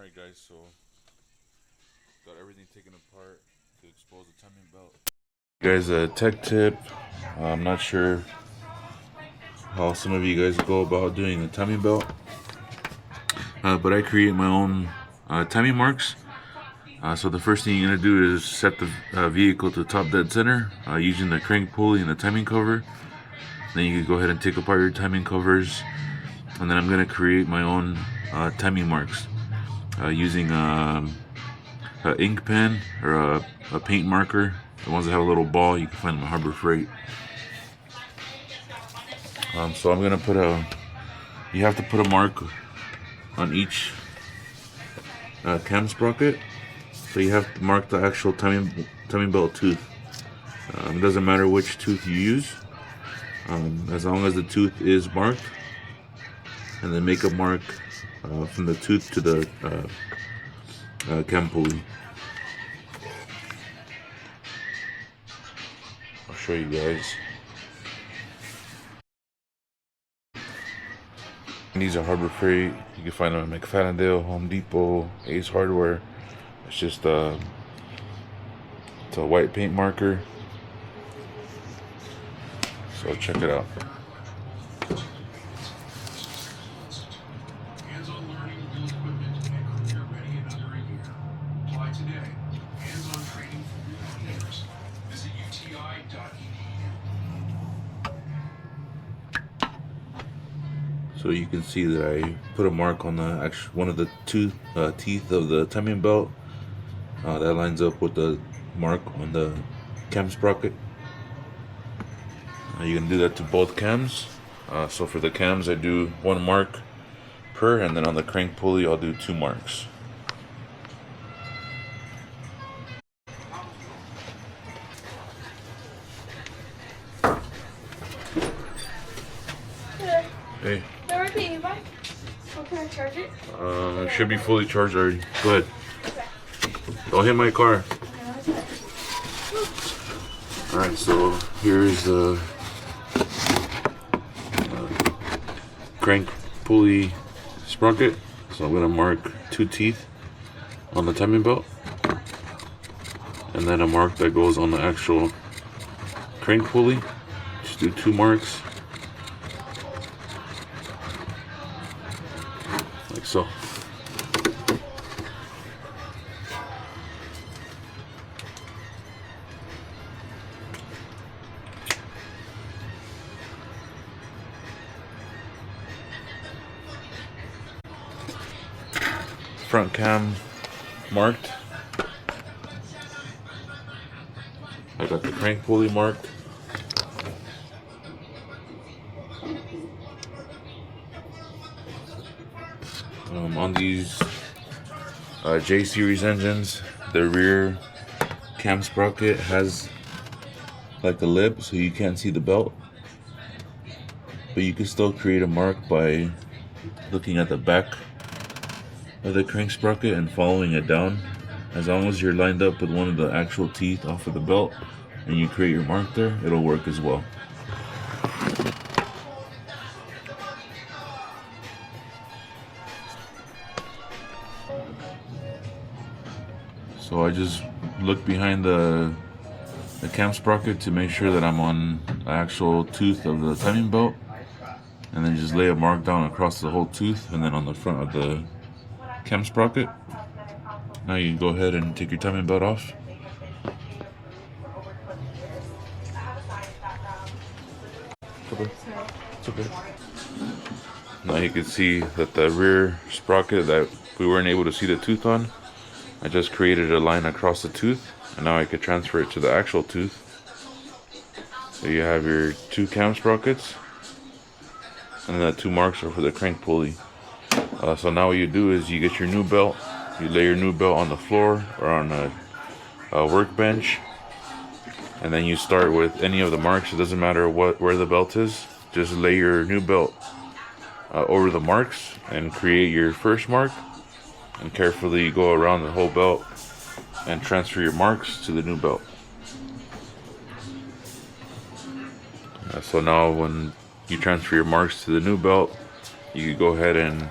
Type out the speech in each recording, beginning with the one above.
Alright guys, so got everything taken apart to expose the timing belt. Guys, a tech tip. I'm not sure how some of you guys go about doing a timing belt, but I create my own timing marks. So the first thing you're going to do is set the vehicle to top dead center using the crank pulley and the timing cover. Then you can go ahead and take apart your timing covers, and then I'm going to create my own timing marks using an ink pen or a paint marker. The ones that have a little ball, you can find them at Harbor Freight. So I'm going to you have to put a mark on each cam sprocket. So you have to mark the actual timing belt tooth. It doesn't matter which tooth you use, as long as the tooth is marked. And then make a mark from the tooth to the cam pulley. I'll show you guys. And these are Harbor Freight. You can find them at McFadden, Home Depot, Ace Hardware. It's just it's a white paint marker. So check it out. Hands-on learning, real equipment, and career ready in under a year. Apply today. Hands-on training for real leaders. Visit uti.edu. So you can see that I put a mark on the one of the two teeth of the timing belt. That lines up with the mark on the cam sprocket. You can do that to both cams. So for the cams, I do one mark per, and then on the crank pulley, I'll do 2 marks. Hey. Well, can I charge it? It should be fully charged already. Go ahead. Don't hit my car. Alright, so here's the crank pulley sprocket. So I'm going to mark 2 teeth on the timing belt, and then a mark that goes on the actual crank pulley. Just do 2 marks, like so. Front cam marked. I got the crank pulley marked. On these J series engines, the rear cam sprocket has like a lip, so you can't see the belt, but you can still create a mark by looking at the back of the crank sprocket and following it down. As long as you're lined up with one of the actual teeth off of the belt and you create your mark there, it'll work as well. So I just look behind the cam sprocket to make sure that I'm on the actual tooth of the timing belt, and then just lay a mark down across the whole tooth and then on the front of the cam sprocket. Now you can go ahead and take your timing belt off. It's okay. Now you can see that the rear sprocket that we weren't able to see the tooth on, I just created a line across the tooth, and now I could transfer it to the actual tooth. So you have your 2 cam sprockets, and the 2 marks are for the crank pulley. So now what you do is you get your new belt, you lay your new belt on the floor or on a workbench, and then you start with any of the marks. It doesn't matter where the belt is, just lay your new belt over the marks and create your first mark, and carefully go around the whole belt and transfer your marks to the new belt. So now when you transfer your marks to the new belt, you can go ahead and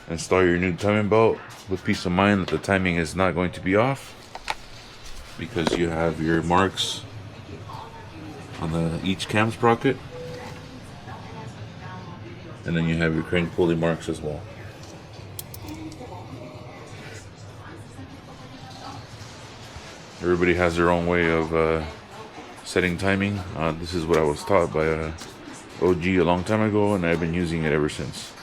install your new timing belt with peace of mind that the timing is not going to be off, because you have your marks on each cam sprocket, and then you have your crank pulley marks as well. Everybody has their own way of setting timing. This is what I was taught by OG a long time ago, and I've been using it ever since.